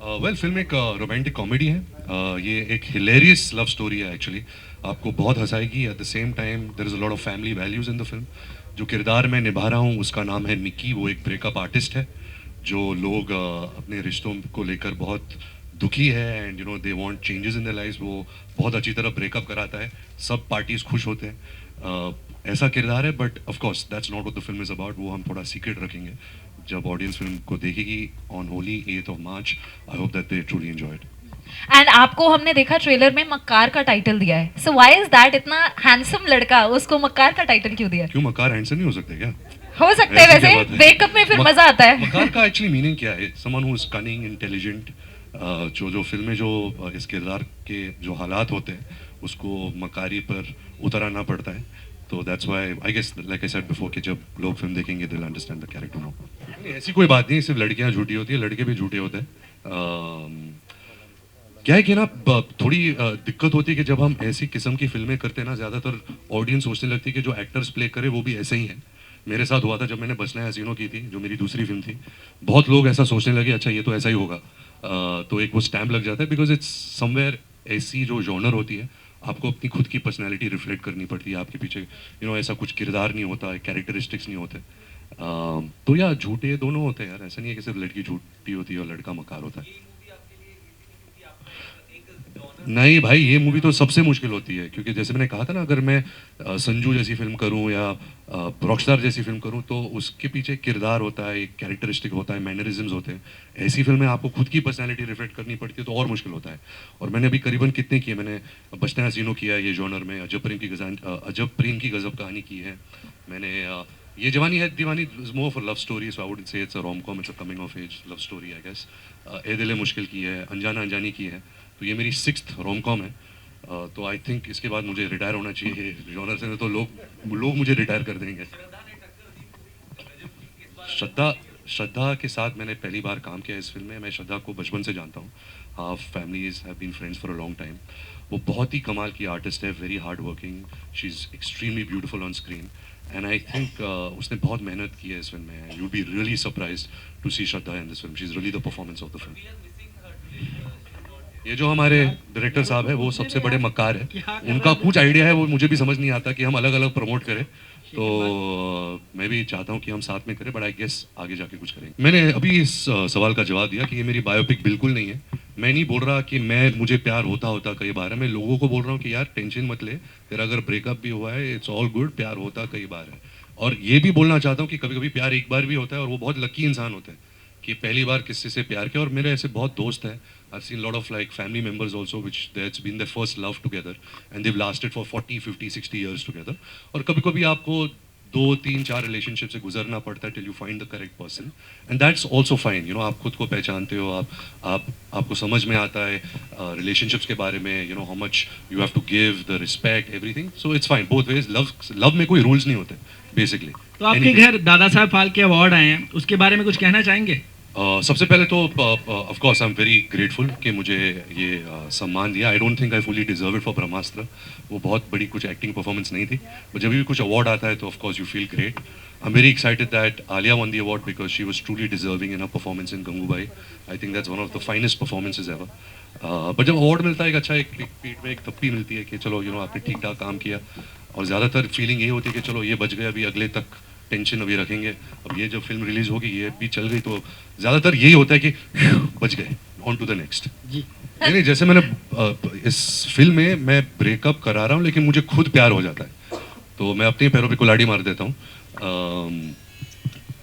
Well film एक romantic comedy है। ये एक हिलेरियस लव स्टोरी है एक्चुअली। आपको बहुत हंसाएगी। At the same time there is a lot of family values in the film. जो किरदार मैं निभा रहा हूँ उसका नाम है निक्की। वो एक ब्रेकअप आर्टिस्ट है। जो लोग अपने रिश्तों को लेकर बहुत दुखी है and you know they want changes in their lives. वो बहुत अच्छी तरह ब्रेकअप कराता है। सब पार्टीज खुश होते हैं। ऐसा किरदार है, but of course that's not what the film is about. वो हम थोड़ा सीक्रेट रखेंगे जब ऑडियंस फिल्म को देखेगी on Holi 8th of March। I hope that they truly enjoy it. And आपको हमने देखा ट्रेलर में मक्कार का टाइटल दिया है, सो व्हाई इज दैट? इतना हैंडसम लड़का, उसको मक्कार का टाइटल क्यों दिया? क्यों, मकार हैंडसम नहीं हो सकते क्या? हो सकता है, ऐसी क्या वैसे बात है? ब्रेकअप में फिर मजा आता है। मकार का एक्चुअली मीनिंग क्या है? Someone who is cunning, intelligent. जो फिल्म में जो इस किरदार के जो हालात होते हैं उसको मकारी पर उतर आना पड़ता है। तो that's why I guess like I said before कि जब लोग फिल्म देखेंगे they will understand the character no. ऐसी कोई बात नहीं, सिर्फ लड़कियां झूठी होती है, लड़के भी झूठे होते हैं। क्या है कि ना थोड़ी दिक्कत होती है कि जब हम ऐसी किस्म की फिल्में करते हैं ना, ज़्यादातर ऑडियंस सोचने लगती है कि जो एक्टर्स प्ले करे वो भी ऐसे ही हैं। मेरे साथ हुआ था जब मैंने बसना हसीनों की थी, जो मेरी दूसरी फिल्म थी। बहुत लोग ऐसा सोचने लगे अच्छा ये तो ऐसा ही होगा। तो एक वो स्टैम्प लग जाता है बिकॉज इट्स समवेयर ऐसी जो जॉनर होती है आपको अपनी खुद की पर्सनैलिटी रिफ्लेक्ट करनी पड़ती है। आपके पीछे यू नो ऐसा कुछ किरदार नहीं होता, कैरेक्टरिस्टिक्स नहीं होते। तो यार झूठे दोनों होते हैं यार। ऐसा नहीं है कि सिर्फ लड़की झूठी होती है और लड़का मकार होता है। नहीं भाई, ये मूवी तो सबसे मुश्किल होती है क्योंकि जैसे मैंने कहा था ना, अगर मैं संजू जैसी फिल्म करूं या रॉकस्टार जैसी फिल्म करूं तो उसके पीछे किरदार होता है, एक कैरेक्टरिस्टिक होता है, मैनरिज्म्स होते हैं। ऐसी फिल्में आपको खुद की पर्सनैलिटी रिफ्लेक्ट करनी पड़ती है तो और मुश्किल होता है। और मैंने अभी करीबन कितने किए, मैंने बचना हसीनों किया ये जॉनर में, अजब प्रेम की गजब कहानी की है मैंने। Yeh Jawaani Hai Deewani is more for love story, so I wouldn't say it's a rom com, it's a coming of age love story I guess. Ae Dil Mushkil की है, अनजाना अनजानी की है। तो ये मेरी 6th रोम कॉम है। तो आई थिंक इसके बाद मुझे रिटायर होना चाहिए जॉनर से, तो लोग मुझे रिटायर कर देंगे। श्रद्धा श्रद्धा के साथ मैंने पहली बार काम किया इस फिल्म में। मैं श्रद्धा को बचपन से जानता हूँ। Half families have been friends for a long time. वो बहुत ही कमाल की आर्टिस्ट है, very hard working. She is extremely beautiful on screen and I think उसने बहुत मेहनत की है इस फिल्म में। You be really surprised to see Shraddha in this film. She is really the performance of the film. ये जो हमारे डायरेक्टर साहब है वो सबसे बड़े मक्कार है। उनका कुछ आइडिया है वो मुझे भी समझ नहीं आता कि हम अलग अलग प्रमोट करें। तो मैं भी चाहता हूँ कि हम साथ में करें, बट आई गेस आगे जाके कुछ करेंगे। मैंने अभी इस सवाल का जवाब दिया कि ये मेरी बायोपिक बिल्कुल नहीं है। मैं नहीं बोल रहा कि मुझे प्यार होता कई बार है। मैं लोगों को बोल रहा हूँ कि यार टेंशन मत ले, तेरा अगर ब्रेकअप भी हुआ है इट्स ऑल गुड, प्यार होता कई बार है। और ये भी बोलना चाहता हूँ कि कभी कभी प्यार एक बार भी होता है और वो बहुत लकी इंसान होते हैं कि पहली बार किसी से प्यार किया। और मेरे ऐसे बहुत दोस्त हैं, I've seen a lot of like family members also which that's been their first love together and they've lasted for 40, 50, 60 years together। और कभी-कभी आपको 2, 3, 4 रिलेशनशिप से गुजरना पड़ता है till you find the correct person and that's also fine। you know आप खुद को पहचानते हो, आपको समझ में आता है रिलेशनशिप्स के बारे में, you know how much you have to give, the respect, everything, so it's fine both ways। love में कोई रूल्स नहीं होते बेसिकली। तो आपके घर दादा साहब फाल्के अवार्ड आए हैं, उसके बारे में कुछ कहना चाहेंगे? सबसे पहले तो of course I am very grateful कि मुझे ये सम्मान दिया। I don't think I fully deserve it for Brahmastra. वो बहुत बड़ी कुछ एक्टिंग परफॉर्मेंस नहीं थी, बट जब भी कुछ अवार्ड आता है तो of course you feel great. I am very excited that Alia one the award because she was truly deserving in a performance in Gangubai. I think that's one of the finest performances ever. But जब award मिलता है एक अच्छा एक पीठ में एक थप्पी मिलती है कि चलो यू नो आपने ठीक ठाक काम किया। और ज़्यादातर फीलिंग यही होती है कि चलो ये बच गए, अभी अगले तक टेंशन अभी रखेंगे। अब ये जब फिल्म रिलीज होगी ये भी चल गई तो ज़्यादातर यही होता है कि बच गए, ऑन टू द नेक्स्ट। नहीं, जैसे मैंने इस फिल्म में मैं ब्रेकअप करा रहा हूँ लेकिन मुझे खुद प्यार हो जाता है तो मैं अपने पैरों पे कुल्हाड़ी मार देता हूँ।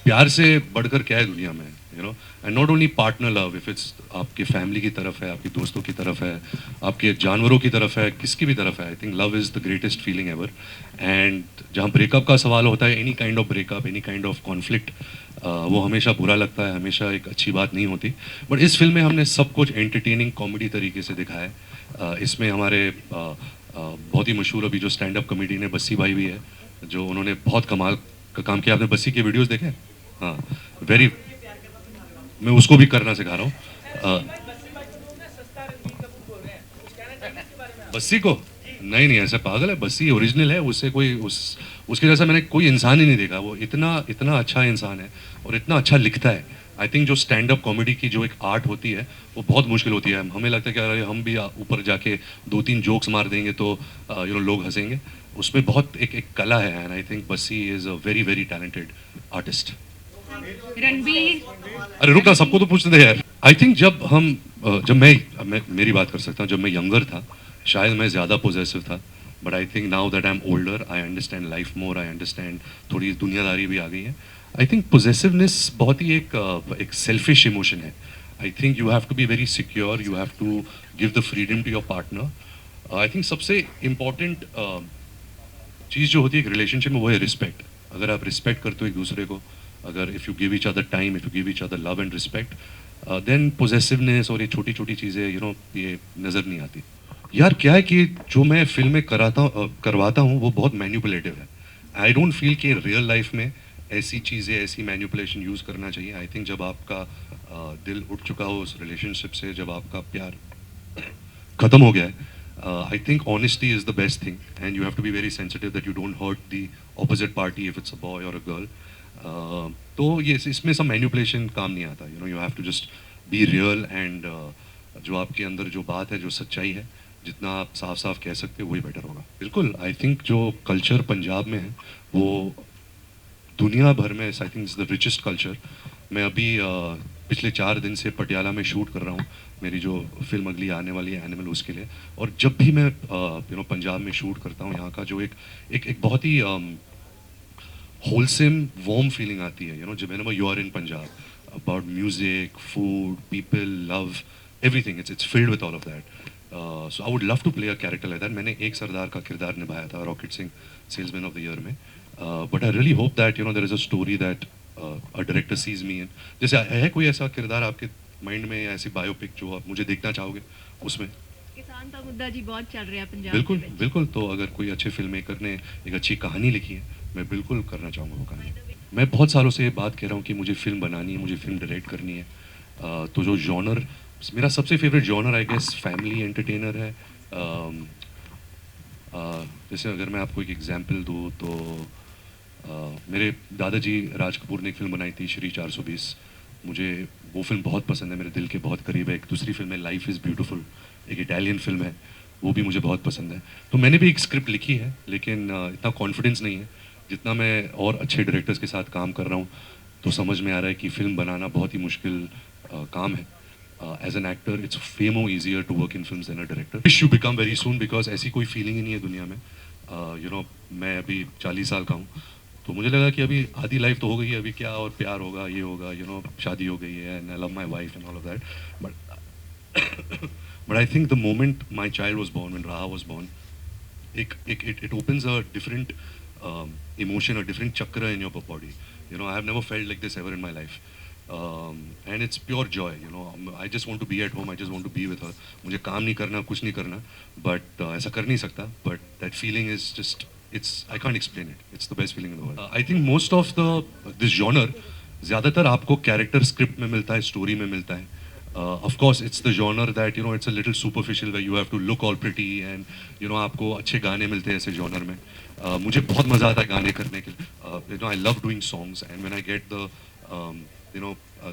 प्यार से बढ़कर क्या है दुनिया में, you know. And not only partner love, if it's आपके फैमिली की तरफ है, आपके दोस्तों की तरफ है, आपके जानवरों की तरफ है, किसकी भी तरफ है, I think love is the greatest feeling ever. And जहाँ ब्रेकअप का सवाल होता है, any kind of breakup, any kind of conflict, वो हमेशा बुरा लगता है, हमेशा एक अच्छी बात नहीं होती। बट इस फिल्म में हमने सब कुछ एंटरटेनिंग कॉमेडी तरीके से दिखाया है। इसमें हमारे बहुत ही मशहूर अभी जो स्टैंड अप कॉमेडियन है बस्सी भाई भी है, जो उन्होंने बहुत कमाल का काम किया। आपने बस्सी के वीडियोस देखे? हाँ, वेरी, मैं उसको भी करना सिखा रहा हूँ बस्सी को। नहीं ऐसा पागल है, बस्सी ओरिजिनल है, उससे कोई उसके जैसा मैंने कोई इंसान ही नहीं देखा। वो इतना अच्छा इंसान है और इतना अच्छा लिखता है। आई थिंक जो स्टैंड अप कॉमेडी की जो एक आर्ट होती है वो बहुत मुश्किल होती है। हमें लगता है कि अरे हम भी ऊपर जाके 2-3 जोक्स मार देंगे तो लोग हंसेंगे। उसमें बहुत एक कला है, and I think Bassi is a very very talented artist. Ranbir, अरे रुक ना, सबको तो पूछते थे यार। आई थिंक जब मैं मेरी बात कर सकता हूँ, जब मैं यंगर था शायद मैं ज़्यादा पोजेसिव था, but I think now that I am older I understand life more, I understand थोड़ी दुनियादारी भी आ गई है। आई थिंक पोजेसिवनेस बहुत ही एक सेल्फिश इमोशन है। I think you have to be very secure, you have to give the freedom to your partner. I think सबसे important चीज़ जो होती है एक रिलेशनशिप में वो है रिस्पेक्ट। अगर आप रिस्पेक्ट करते हो एक दूसरे को, अगर if you give each other time, if you give each other love and respect, then possessiveness और ये छोटी छोटी चीज़ें ये नज़र नहीं आती। यार क्या है कि जो मैं फिल्म में करवाता हूँ वो बहुत मैन्युपुलेटिव है। आई डोंट फील कि रियल लाइफ में ऐसी चीज़ें, ऐसी मैन्युपुलेशन यूज़ करना चाहिए। आई थिंक जब आपका दिल उठ चुका हो उस रिलेशनशिप से, जब आपका प्यार ख़त्म हो गया है, I think honesty is the best thing, and you have to be very sensitive that you don't hurt the opposite party if it's a boy or a girl. तो ये इसमें सब मैन्युपुलेशन काम नहीं आता। You have to just be real, and जो आपके अंदर जो बात है, जो सच्चाई है, जितना आप साफ साफ कह सकते हो वही बेटर होगा। बिल्कुल, आई थिंक जो कल्चर पंजाब में है वो दुनिया भर में I think is the richest culture. मैं अभी पिछले 4 दिन से पटियाला में शूट कर रहा हूँ मेरी जो फिल्म अगली आने वाली है एनिमल, उसके लिए। और जब भी मैं पंजाब में शूट करता हूँ, यहाँ का जो एक बहुत ही होलसेम वार्म फीलिंग आती है, जब whenever you are in Punjab, about music, food, people, love, everything, it's filled with all of that. So I would love to play a character like that. मैंने एक सरदार का किरदार निभाया था Rocket Singh salesman of the year में, but I really hope that there is a story that a director sees me in. जैसे है कोई ऐसा किरदार आपके माइंड में, या ऐसी बायोपिक जो आप मुझे देखना चाहोगे उसमें? किसान का मुद्दा जी बहुत चल रहा है पंजाब बिल्कुल के विच। बिल्कुल। तो अगर कोई अच्छे फिल्म मेकर ने एक अच्छी कहानी लिखी है, मैं बिल्कुल करना चाहूँगा वो कहानी। मैं बहुत सालों से ये बात कह रहा हूँ कि मुझे फिल्म बनानी है, मुझे फिल्म डायरेक्ट करनी है। तो जो जॉनर, मेरा सबसे favourite genre I guess family entertainer है। जैसे अगर मैं आपको एक एग्जांपल दूँ तो मेरे दादाजी राज कपूर ने एक फिल्म बनाई थी श्री 420। मुझे वो फिल्म बहुत पसंद है, मेरे दिल के बहुत करीब है। एक दूसरी फिल्म है लाइफ इज़ ब्यूटीफुल, एक इटालियन फिल्म है, वो भी मुझे बहुत पसंद है। तो मैंने भी एक स्क्रिप्ट लिखी है, लेकिन इतना कॉन्फिडेंस नहीं है। जितना मैं और अच्छे डायरेक्टर्स के साथ काम कर रहा हूँ तो समझ में आ रहा है कि फ़िल्म बनाना बहुत ही मुश्किल काम है। As an actor it's way more easier to work in films than a director. Wish you become very soon, because ऐसी कोई फीलिंग ही नहीं है दुनिया में। मैं अभी 40 साल का हूँ, तो मुझे लगा कि अभी आधी लाइफ तो हो गई है, अभी क्या और प्यार होगा, ये होगा, शादी हो गई है, and I love my wife and all of that. But I think the moment my child was born, when Raha was born, it opens a different emotion, a different chakra in your body. I have never felt like this ever in my life. And it's pure joy. I just want to be at home, I just want to be with her. मुझे काम नहीं करना, कुछ नहीं करना, but ऐसा कर नहीं सकता, but that feeling is just, I can't explain it. It's the best feeling in the world. I think most of this genre ज़्यादातर आपको कैरेक्टर स्क्रिप्ट में मिलता है, स्टोरी में मिलता है। Of course it's the genre that it's a little superficial where you have to look all pretty and आपको अच्छे गाने मिलते हैं ऐसे genre में। मुझे बहुत मज़ा आता है गाने करने के लिए। I love doing songs, and when I get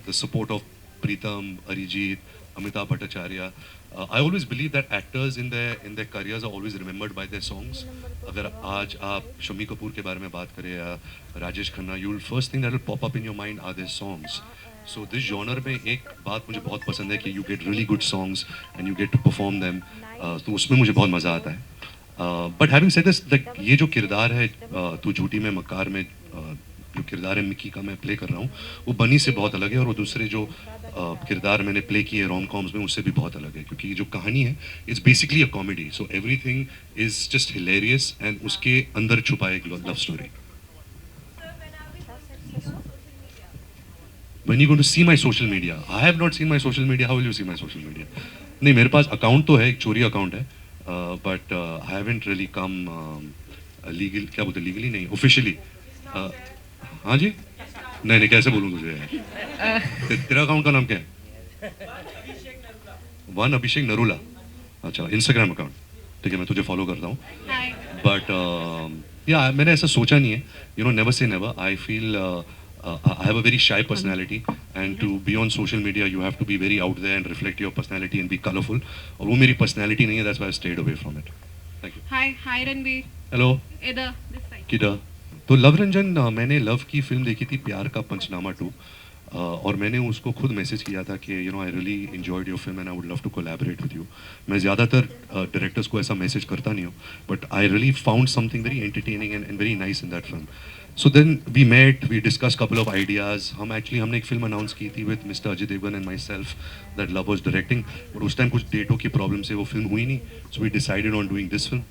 the support of Pritam, Arijit, Amitabh Bhattacharya, I always believe that actors in their careers are always remembered by their songs. अगर आज आप शम्मी कपूर के बारे में बात करें या Rajesh Khanna, you'll first thing that will pop up in your mind are their songs. So this genre में एक बात मुझे बहुत पसंद है कि you get really good songs and you get to perform them. तो उसमें मुझे बहुत मज़ा आता है। But having said this, ये जो किरदार है तू झूठी में मक्कार में, जो किरदार है मिकी का मैं प्ले कर रहा हूँ, वो बनी से बहुत अलग है, और वो दूसरे जो किरदार मैंने प्ले किए रोम कॉम्स में उससे भी बहुत अलग है, क्योंकि जो कहानी है it's basically a comedy. So everything is just hilarious, and उसके अंदर छुपा एक love story. When you going to see my social media? I have not seen my social media. How will you see my social media? नहीं, मेरे पास account तो है, एक चोरी अकाउंट है, but I haven't really come legal, क्या बोलते legally नहीं, ऑफिशियली। हाँ जी, नहीं कैसे बोलूँ तुझे यार? तेरा अकाउंट का नाम क्या है? वन अभिषेक नरूला। अच्छा, इंस्टाग्राम अकाउंट, ठीक है, मैं तुझे फॉलो करता हूँ। बट या मैंने ऐसा सोचा नहीं है, never say never. I feel I have a very shy personality, and to be on social media, you have to be very out there and reflect your personality and be colorful. और वो मेरी personality नहीं है, that's why I stayed away from it. Thank you. Hi Ranveer. Hello. Either this side. किधर? तो love Ranjan मैंने love की film देखी थी प्यार का पंचनामा 2, और मैंने उसको खुद मैसेज किया था कि you know I really enjoyed your film and I would love to collaborate with you. मैं ज़्यादातर डायरेक्टर्स को ऐसा मैसेज करता नहीं हूँ, but I really found something very entertaining and very nice in that film. So then we met, we discuss couple of ideas. हमने एक film announce की थी with mister Ajay Devgn and myself that Luv was directing, but उस time कुछ डेटों की problem से वो फिल्म हुई नहीं. So we decided on doing this film.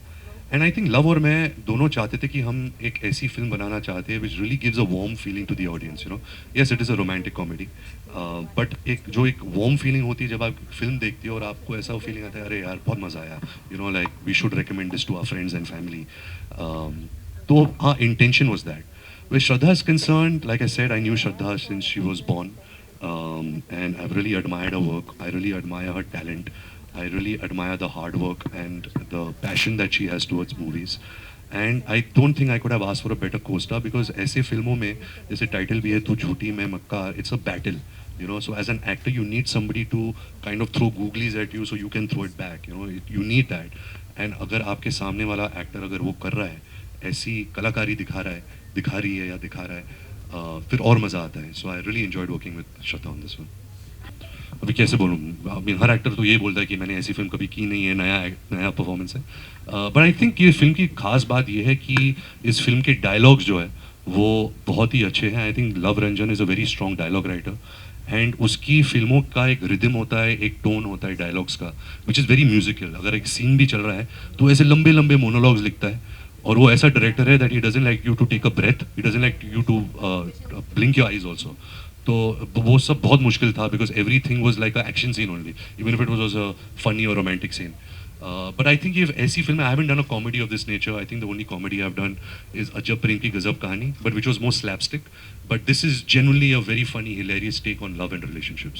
And I think Luv और मैं दोनों चाहते थे कि हम एक ऐसी फिल्म बनाना चाहते हैं which really gives a warm feeling to the audience. You know, yes it is a romantic comedy, but एक वार्म फीलिंग होती है जब आप फिल्म देखते हो और आपको ऐसा फीलिंग आता है अरे यार बहुत मज़ा आया, you know, like we should recommend this to our friends and family. तो हाँ, intention was that. Where Shraddha is concerned, like I said, I knew Shraddha since she was born, and I've really admired her work. I really admire her talent. I really admire the hard work and the passion that she has towards movies. And I don't think I could have asked for a better co-star, because ऐसे फिल्मों में जैसे title भी है तू झूठी मैं मक्कार, it's a battle. You know, so as an actor you need somebody to kind of throw googlies at you so you can throw it back. You know, you need that. And अगर आपके सामने वाला actor अगर वो कर रहा है, ऐसी कलाकारी दिखा रही है या दिखा रहा है, फिर और मज़ा आता है. So I really enjoyed working with Shraddha on this film. अभी कैसे बोलूँ, आई मीन हर एक्टर तो ये बोलता है कि मैंने ऐसी फिल्म कभी की नहीं है, नया परफॉर्मेंस है. बट आई थिंक ये फिल्म की खास बात ये है कि इस फिल्म के डायलॉग्स जो है वो बहुत ही अच्छे हैं. I think Luv Ranjan is a very strong dialogue writer, and उसकी फिल्मों का एक रिदम होता है, एक टोन होता है डायलॉग्स का, विच इज़ वेरी म्यूजिकल. अगर एक सीन भी चल रहा है तो ऐसे लंबे लंबे मोनोलॉग्स लिखता है. और वो ऐसा डायरेक्टर है that he doesn't like you to take a breath, he doesn't like you to blink your eyes also. तो वो सब बहुत मुश्किल था, because everything was like a action scene only, even if it was a funny और romantic scene. But I think ये ऐसी film, I haven't done a comedy of this nature. I think the only comedy I have done is अजब प्रेम Ki Ghazab Kahani, but which was more slapstick. But this is genuinely a very funny hilarious take on love and relationships.